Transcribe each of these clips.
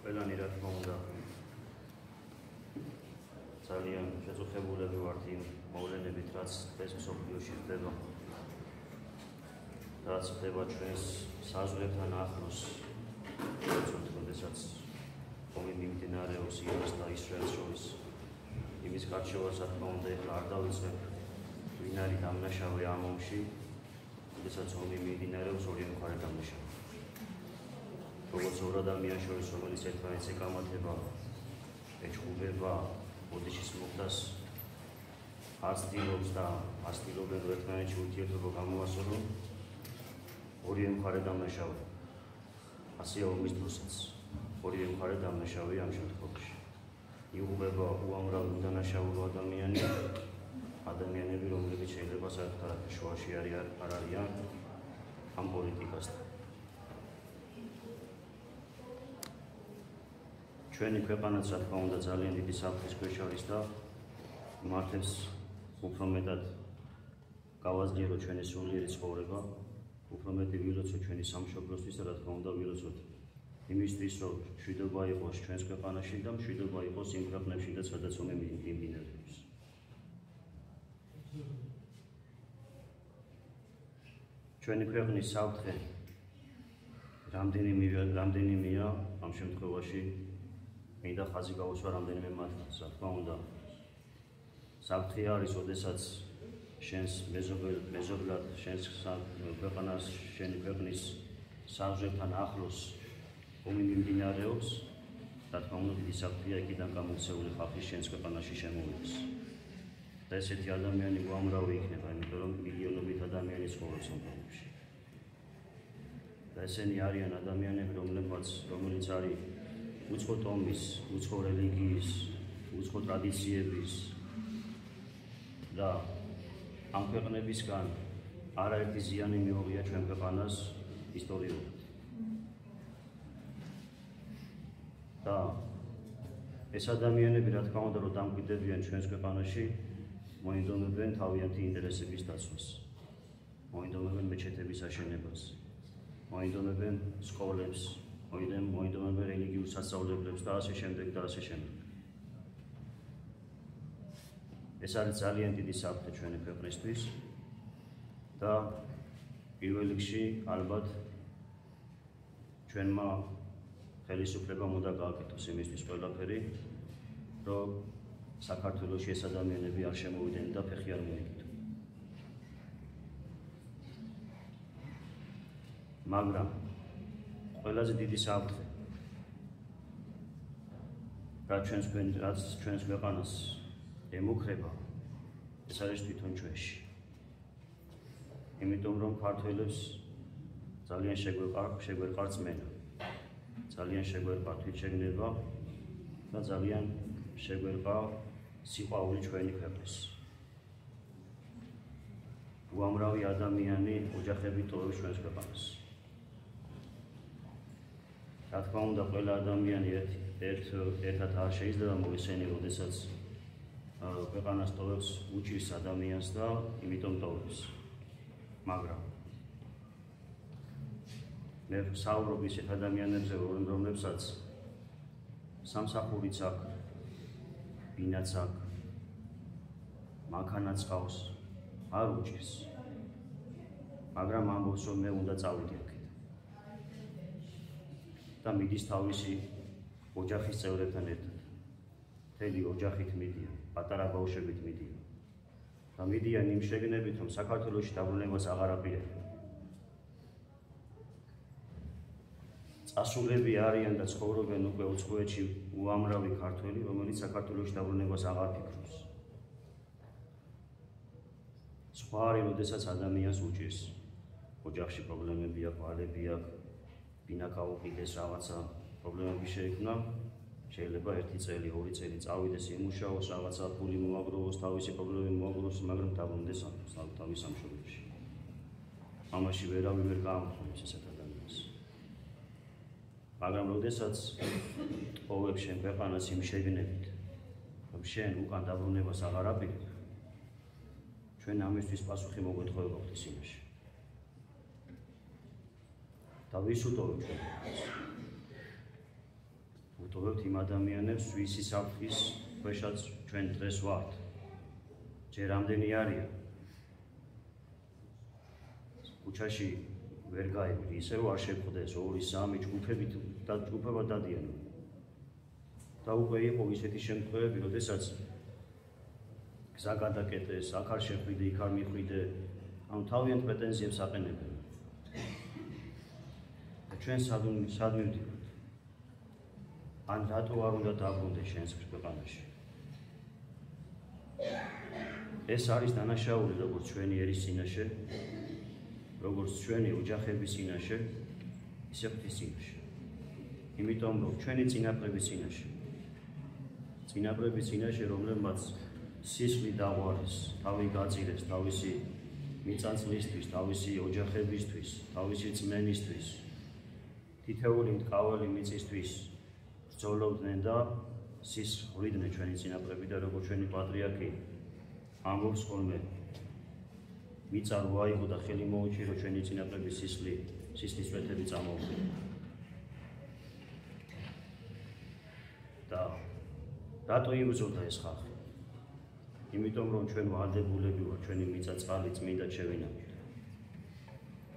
ყველანი რა თქმა უნდა ძალიან შეწუხებულები ვართ იმ მოვლენებით, რაც ეს მსოფლიოში ხდება. რაც ხდება ჩვენს საზღვრებთან ახლოს, როდესაც ომი მიმდინარეობს ირანს და ისრაელს შორის. იმის გარჩევას რა თქმა უნდა ეხლა არ დავიწყებ, ვინ არის დამნაშავე ამ ომში, როდესაც ომი მიმდინარეობს ორივე მხარე დამნაშავე. როგორც ორ ადამიანს შორის, რომელიც ერთმანეთს ეკამათება, ეჩხუბება, ოდიშის მოხდას ასტილობს და ასტილობენ ერთმანეთში ურთიერთობა გამოასწორონ, ორივე მხარე დამნაშავე. ასეა ომის დროსაც, ორივე მხარე დამნაშავეა ამ შემთხვევაში. იღუპება უამრავი უდანაშაულო ადამიანები, რომლებიც შეიძლება საერთოდ შუაში არ არიან ამ პოლიტიკასთან. ჩვენი ქვეყანაც რა თქმა უნდა ძალიან დიდი საფრთხის ქვეშ არის და მართლაც უფრო მეტად გავაძლიეროთ ჩვენი სულიერი ცხოვრება, უფრო მეტი ვილოცოთ ჩვენი სამშობლოსთვის და რა თქმა უნდა ვილოცოთ იმისთვის, რომ მშვიდობა იყოს ჩვენს ქვეყანაში და მშვიდობა იყოს იმ ქვეყნებში, სადაც ომი მიმდინარეობს. ჩვენი ქვეყნის საფრთხე რამდენიმეა ამ შემთხვევაში მინდა ხაზი გაუსვა რამდენიმე მათგანს. რა თქმა უნდა საფრთხე არის, როდესაც შენს მეზობლად, შენს ქვეყანას, შენი ქვეყნის საზღვრებთან ახლოს ომი მიმდინარეობს, რა თქმა უნდა დიდი საფრთხეა იქიდან გამოქცეული ხალხის შენს ქვეყანაში შემოვიდეს. და ესეთი ადამიანი უამრავი იქნება, იმიტომ რომ მილიონობით ადამიანი ცხოვრობს ამ ქვეყანაში. და ესენი არიან ადამიანები, რომელიც არის უცხო ტომის, უცხო რელიგიის, უცხო ტრადიციების და ამ ქვეყნებისგან არაერთი ზიანი მიუღია ჩვენ ქვეყანას ისტორიულად. და ეს ადამიანები რა თქმა უნდა რომ დამკვიდრებიან ჩვენს ქვეყანაში, მოინდომებენ თავიანთი ინტერესების დაცვას, მოინდომებენ მეჩეთების აშენებას, მოინდომებენ სკოლებს, მოინდომებენ რელიგიურ სასწავლებლებს და ასე შემდეგ და ასე შემდეგ. ეს არის ძალიან დიდი საფრთხე ჩვენი ქვეყნისთვის და პირველ რიგში ალბათ ჩვენმა ხელისუფლებამ უნდა გააკეთოს იმისთვის ყველაფერი, რომ საქართველოში ეს ადამიანები არ შემოვიდნენ და ფეხი არ მოიკიდონ. მაგრამ ყველაზე დიდი საფრთხე რაც ჩვენს ქვეყანას ემუქრება, ეს არის თვითონ ჩვენში. იმიტომ რომ ქართველებს ძალიან შეგვერყარ წმენა, ძალიან შეგვერყარ თვითშეგნება და ძალიან შეგვერყარ სიყვარული ჩვენი ქვეყნის. უამრავი ადამიანი ოჯახები ტოვებს ჩვენს ქვეყანას. რა თქმა უნდა, ყველა ადამიანი ერთად არ შეიძლება მოისმენი, როდესაც ქვეყანას ტოვებს, უჭირს ადამიანს და იმიტომ ტოვებს. მაგრამ მე ვსაუბრობ ისეთ ადამიანებზე, რომლებსაც სამსახურიც აქვს, ბინაც აქვს, მანქანაც ყავს, არ უჭირს. მაგრამ ამბობს, რომ მე უნდა წავიდე აქედან. და მიდის თავისი ოჯახის წევრებთან ერთად. მთელი ოჯახით მიდიან, პატარა ბავშვებით მიდიან. და მიდიან იმ შეგნებით, რომ საქართველოში დაბრუნებას აღარ აპირებენ. წასულები არიან და ცხოვრობენ უკვე უცხოეთში უამრავი ქართველი, რომელიც საქართველოში დაბრუნებას აღარ ფიქრობს. სხვა არის, როდესაც ადამიანს უჭირს. ოჯახში პრობლემები აქვს, ვალები აქვს, ბინა გაუყიდეს, რაღაცა პრობლემები შეიქმნა, შეიძლება 1 წელი, 2 წელი წავიდეს იმუშაოს, რაღაცა ფული მოაგროვოს, თავისი პრობლემები მოაგროვოს, მაგრამ დაბრუნდეს თავის სამშობლოში. ამაში ვერავინ ვერ გაამხნევს ესეთ ადამიანს. მაგრამ როდესაც ტოვებს შენ ქვეყანას იმ შეგნებით, რომ შენ უკან დაბრუნებას აღარ აპირებ, ჩვენ ამისთვის პასუხი მოგვეთხოვება ღვთისმოში. და ვის უტოვებ ჩვენ? ვგრძნობებთ იმ ადამიანებს, ვისი საფრთხის ქვეშაც ჩვენ დღეს ვართ. ჯერ რამდენი არიან? ქუჩაში ვერ გაივიდ, ისევ არ შეხვდეს 2-3 ჯგუფებად დადიან. და უკვე იყო ისეთი შემთხვევები, როდესაც გზა გადაკეტეს, აქ არ შეხვიდე, იქ არ მიხვიდე, ანუ თავიანთ პრეტენზიებს აყენებენ. და ჩვენ სად მივდივართ? ან რატო არ უნდა დაბრუნდეს შენს ქვეყანაში? ეს არის დანაშაული როგორც ჩვენი ერის წინაშე, როგორც ჩვენი ოჯახების წინაშე, ისე ღვთის წინაშე. იმიტომ რომ ჩვენი წინაპრების წინაშე, რომლებმაც სისხლი დაღვარეს, თავი გაძირეს, თავისი მიწანწლისთვის, თავისი ოჯახებისთვის, თავისი წმენისთვის, თითეული მტკავალი მიწისთვის ბრძოლობდნენ და სისხლიდნენ ჩვენი წინაპრები და როგორც ჩვენი პატრიარქი ამბობს ხოლმე, მიწა რო აიღო და ხელი მოუჭირო ჩვენი წინაპრების სისხლის წვეთები წამოუყენე. და რატო იბრძოდა ეს ხალხი? იმიტომ რომ ჩვენ ვალდებულები ვართ ჩვენი მიწა წყალი წმინდად შევინახოთ.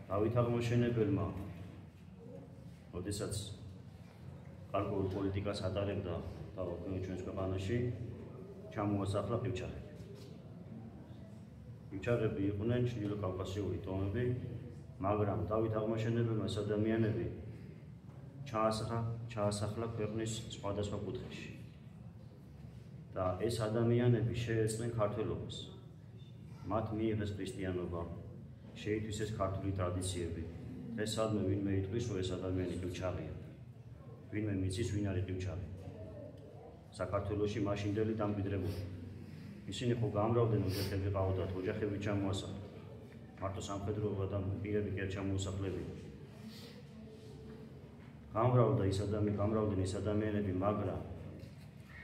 დავით აღმაშენებელმა, როდესაც კარგულ პოლიტიკას ატარებდა და ჩვენს ქვეყანაში, ჩამოასახლა ყივჩაღები. ყივჩაღები იყვნენ ჩრდილო კავკასიური ტომები, მაგრამ დავით აღმაშენებელმა ეს ადამიანები ჩაასახლა ქვეყნის სხვადასხვა კუთხეში. და ეს ადამიანები შეეწნენ ქართველობას. მათ მიიღეს ქრისტიანობა, შეითვისეს ქართული ტრადიციები. დღეს სადმე ვინმე იტყვის, რომ ეს ადამიანი ყივჩაღია. ვინმე მიცის, ვინ არის ყივჩაღი. საქართველოში მაშინდელი დამკვიდრებული. ისინი ხო გამრავლდნენ, ოჯახები ყავდათ, ოჯახები ჩამოასახლეს. მარტო სამხედროობა და პირები კი არ ჩამოუსახლებია. გამრავლდნენ ეს ადამიანები, მაგრამ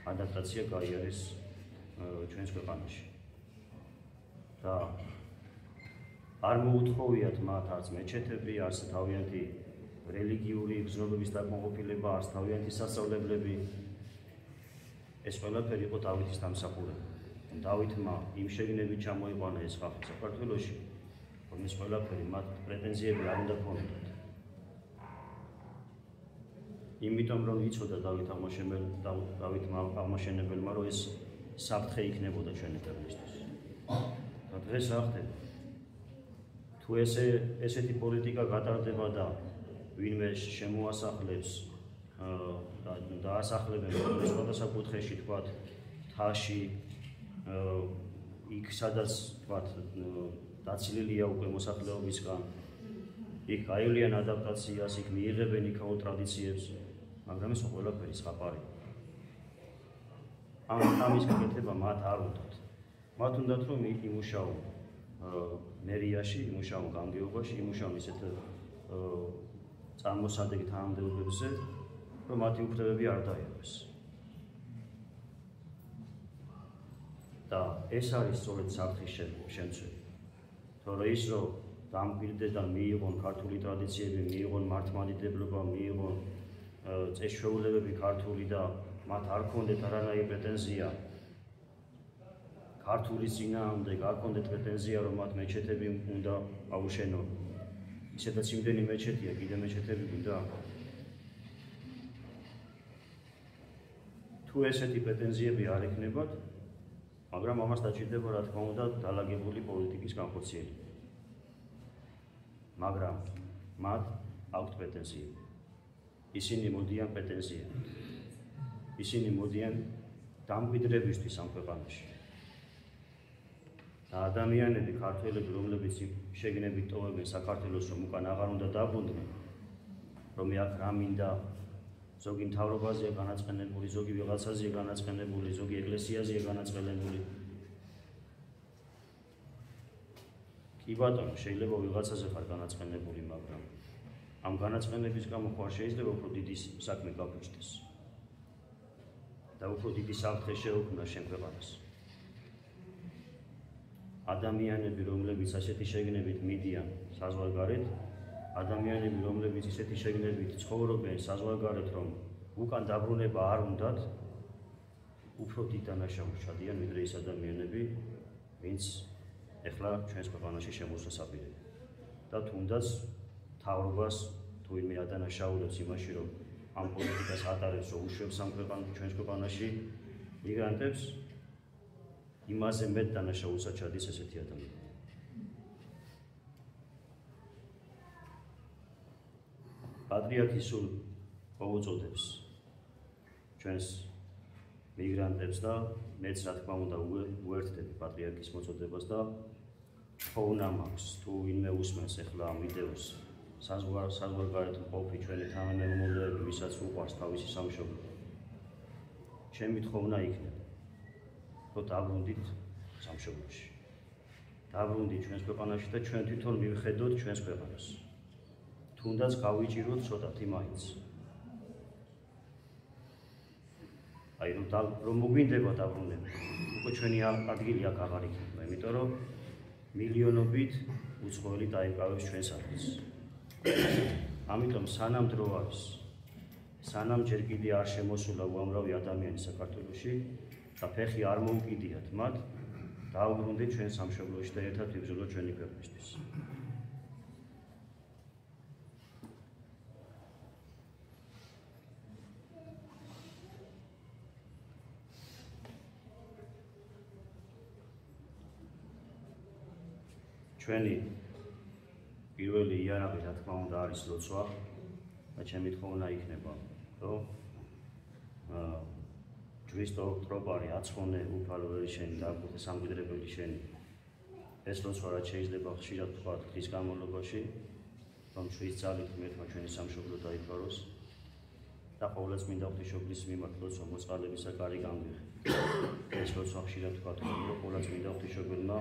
ადაპტაცია გაიარეს ჩვენს ქვეყანაში. და არ მოუთხოვიათ მათ არც მეჩეთები, არც თავიანთი რელიგიური გზნობების დაკმაყოფილება, არც თავიანთი სასწავლებლები. ეს ყველაფერი იყო დავითის დამსახურება. დავითმა იმ შეგნებით ჩამოიყვანა ეს ხალხი საქართველოში, რომ ეს ყველაფერი მათ პრეტენზიები არ უნდა ქონოდათ. იმიტომ რომ იცოდა დავით აღმაშენებელმა, რომ ეს საფრთხე იქნებოდა ჩვენი ქვეყნისთვის. და დღეს რა ხდება? თუ ესეთი პოლიტიკა გატარდება და ვინმე შემოასახლებს და დაასახლებენ სხვადასხვა კუთხეში, თქვათ, მთაში, იქ სადაც თქვათ დაცილილია უკვე მოსახლეობისგან, იქ გაივლიან ადაპტაციას, იქ მიიღებენ იქაურ ტრადიციებს, მაგრამ ეს ყველაფერი ზღაპარია. ამის გაკეთება მათ არ უნდათ. მათ უნდათ რომ იმუშაონ მერიაში, იმუშაონ გამგეობაში, იმუშაონ ისეთ წარმოსადეგ თანამდებობებზე, რომ მათი უფლებები არ დაიღეს. და ეს არის სწორედ საფრთხის შემცველი. თორე ის რომ დამკვიდრდნენ და მიიღონ ქართული ტრადიციები, მიიღონ მართლმადიდებლობა, მიიღონ წესჩვეულებები ქართული და მათ არ ქონდეთ არანაირი პრეტენზია ქართულის წინააღმდეგ, არ ქონდეთ პრეტენზია რომ მათ მეჩეთები უნდა აუშენონ. ისედაც იმდენი მეჩეთია, კიდე მეჩეთები გვინდა. თუ ესეთი პრეტენზიები არ ექნებათ, მაგრამ ამას დაჭირდება რა თქმა უნდა დალაგებული პოლიტიკის განხორციელება. მაგრამ მათ აქვთ პრეტენზიები. ისინი მოდიან პრეტენზიებით. ისინი მოდიან დამკვიდრებისთვის ამ ქვეყანაში. და ადამიანები, ქართველები, რომლებიც შეგნებით ტოვებენ საქართველოს, რომ უკან აღარ უნდა დაბრუნდნენ, რომ აქ რა მინდა, ზოგი მთავრობაზეა განაწყენებული, ზოგი ვიღაცაზეა განაწყენებული, ზოგი ეკლესიაზეა განაწყენებული. კი ბატონო, შეიძლება ვიღაცაზე ხარ განაწყენებული, მაგრამ ამ განაწყენების გამო ხო არ შეიძლება უფრო დიდი საქმე გაფუჭდეს და უფრო დიდი საფრთხე შეუქმნა შენ ქვეყანას. ადამიანები, რომლებიც ასეთი შეგნებით მიდიან საზღვარგარეთ, ადამიანები, რომლებიც ისეთი შეგნებით ცხოვრობენ საზღვარგარეთ, რომ უკან დაბრუნება არ უნდათ, უფრო დიდ დანაშაულს ჩადიან ვიდრე ის ადამიანები, ვინც ეხლა ჩვენს ქვეყანაში შემოსვლას აპირებენ. და თუნდაც მთავრობას თუ ვინმე ადანაშაულებს იმაში, რომ ამ პოლიტიკას ატარებს, რომ უშვებს ამ ჩვენს ქვეყანაში მიგრანტებს, იმაზე მეტ დანაშაულსაც ჩადის ესეთი ადამიანები. პატრიარქი სულ მოუწოდებს ჩვენს მიგრანტებს და მეც რა თქმა უნდა უერთდები პატრიარქის მოწოდებას და თხოვნა მაქვს თუ ვინმე უსმენს ახლა ამ ვიდეოს საზღვარგარეთ მყოფი ჩვენი თანამემამულეები, ვისაც უყვარს თავისი სამშობლო. ჩემი თხოვნა იქნება, რომ დაბრუნდით სამშობლოში. დაბრუნდით ჩვენს ქვეყანაში და ჩვენ თვითონ მივხედოთ ჩვენს ქვეყანას. თუნდაც გავიჭიროთ ცოტათი მაინც. აი რომ მოგვინდება დაბრუნება, უკვე ჩვენი ადგილი აქ აღარ იქნება, იმიტომ რომ მილიონობით უცხოელი დაიკავებს ჩვენს ადგილს. ამიტომ სანამ დრო არის, სანამ ჯერ კიდე არ შემოსულა უამრავი ადამიანი საქართველოში და ფეხი არ მოუკიდიათ მათ, დაუბრუნდით ჩვენ სამშობლოში და ერთად ვიბრძოლოთ ჩვენი ქვეყნისთვის. ჩვენი პირველი იარაღი რა თქმა უნდა არის ლოცვა და ჩემი თხოვნა იქნება, რომ ჯვრის ტროპარი აცხონე უფალო ვერიშენი და აკუთე სამკვიდრებელი შენი ეს ლოცვა რაც შეიძლება ხშირად ვთქვათ დღის განმავლობაში, რომ ჯვრის ძალით ღმერთმა ჩვენი სამშობლო დაიფაროს და ყოვლადწმინდა ღვთისმშობლის მიმართ ლოცვა მოწყალებისა კარი გამიღე. ეს ლოცვა ხშირად ვთქვათ, რომ ყოვლადწმინდა ღვთისმშობელმა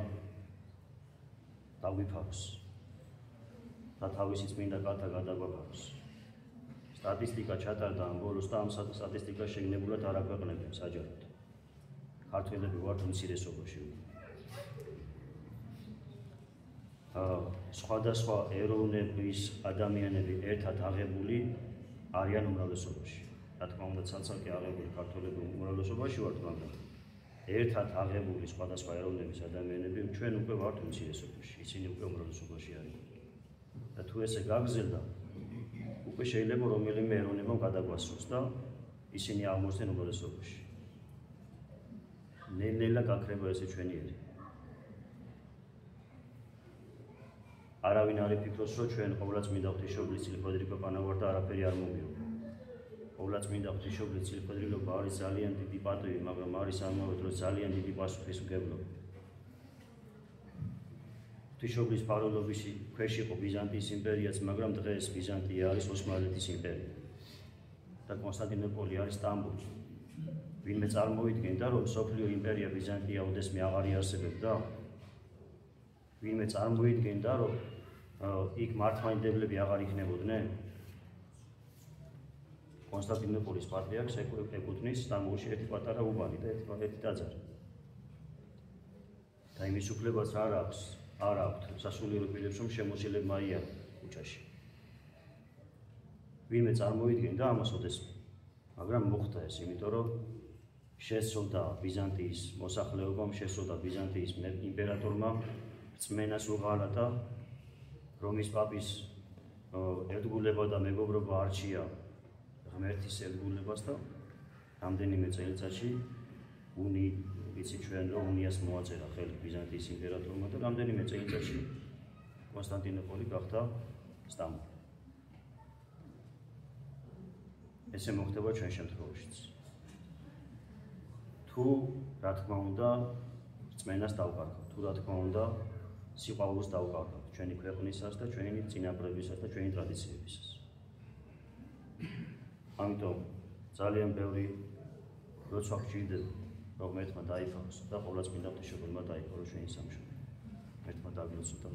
დაგვიფაროს და თავისი წმინდა კალთა გადაგვაფაროს. სტატისტიკა ჩატარდა ამ ბოლოს და ამ სტატისტიკას შეგნებულად არ აქვეყნებენ საჯაროდ. ქართველები ვართ უმცირესობაში. სხვადასხვა ეროვნების ადამიანები ერთად აღებული არიან უმრავლესობაში. რა თქმა უნდა, ცალ-ცალკე აღებული ქართველები უმრავლესობაში ვართ, მაგრამ ერთად აღებული სხვადასხვა ეროვნების ადამიანები ჩვენ უკვე ვართ უმცირესობაში, ისინი უკვე უმრავლესობაში არიან. და თუ ესე გაგრძელდა, უკვე შეიძლება რომელიმე ეროვნებამ გადაგვასწროს და ისინი აღმოჩნდნენ უმრავლესობაში. ნელ-ნელა გაქრება ესე ჩვენი ერი. არავინ არ იფიქროს, რომ ჩვენ ყოვლადწმინდა ღვთისმშობლის წილხვედრი ქვეყანა ვართ და არაფერი არ მოგიობრა. ყოვლადწმინდა ღვთისმშობლის წილხვედრილობა არის ძალიან დიდი პატივი, მაგრამ არის ამავე დროს ძალიან დიდი პასუხისმგებლობა. ღვთისმშობლის ფაროლობის ქვეშ იყო ბიზანტიის იმპერიაც, მაგრამ დღეს ბიზანტია არის ოსმალეთის იმპერია და კონსტანტინოპოლი არის სტამბოლი. ვინმე წარმოვიდგენდა, რომ მსოფლიო იმპერია ბიზანტია უდესმე აღარ იარსებებდა? ვინმე წარმოიდგენდა, რომ იქ მართლმადიდებლები აღარ იქნებოდნენ? კონსტანტინოპოლის პატრიარქს ეკუთვნის სტამბოლში ერთი პატარა უბანი და ერთი ტაძარი. და იმის უფლებაც არ აქვთ სასულიერო პირებს, რომ შემოსილებმა აიარონ ქუჩაში. ვინმე წარმოიდგენდა ამას ოდესმე, მაგრამ მოხდა ეს, იმიტომ რომ შესწოდა ბიზანტიის მოსახლეობამ, შესწოდა ბიზანტიის იმპერატორმა რწმენას უღალა და რომის პაპის ერთგულება და მეგობრობა არჩია ღმერთის ერთგულებას და რამდენიმე წელიწადში ვიცი ჩვენ რომ უნიას მოაწერა ხელი ბიზანტიის იმპერატორმა და რამდენიმე წელიწადში კონსტანტინოპოლი გახდა სტამბოლი. ესე მოხდება ჩვენ შემთხვევაშიც. თუ რა თქმა უნდა რწმენას დავყარდოთ, თუ რა თქმა უნდა სიყვარულს დავყარდოთ ჩვენი ქვეყნისას და ჩვენი წინაპრებისას და ჩვენი ტრადიციებისას. ამიტომ ძალიან ბევრი როცა გჭირდება, რომ ღმერთმა დაიფაროს და ყოვლადწმინდა ღვთისმშობელმა დაიფაროს ჩვენი სამშობლო. ღმერთმა დაგლოცოთ და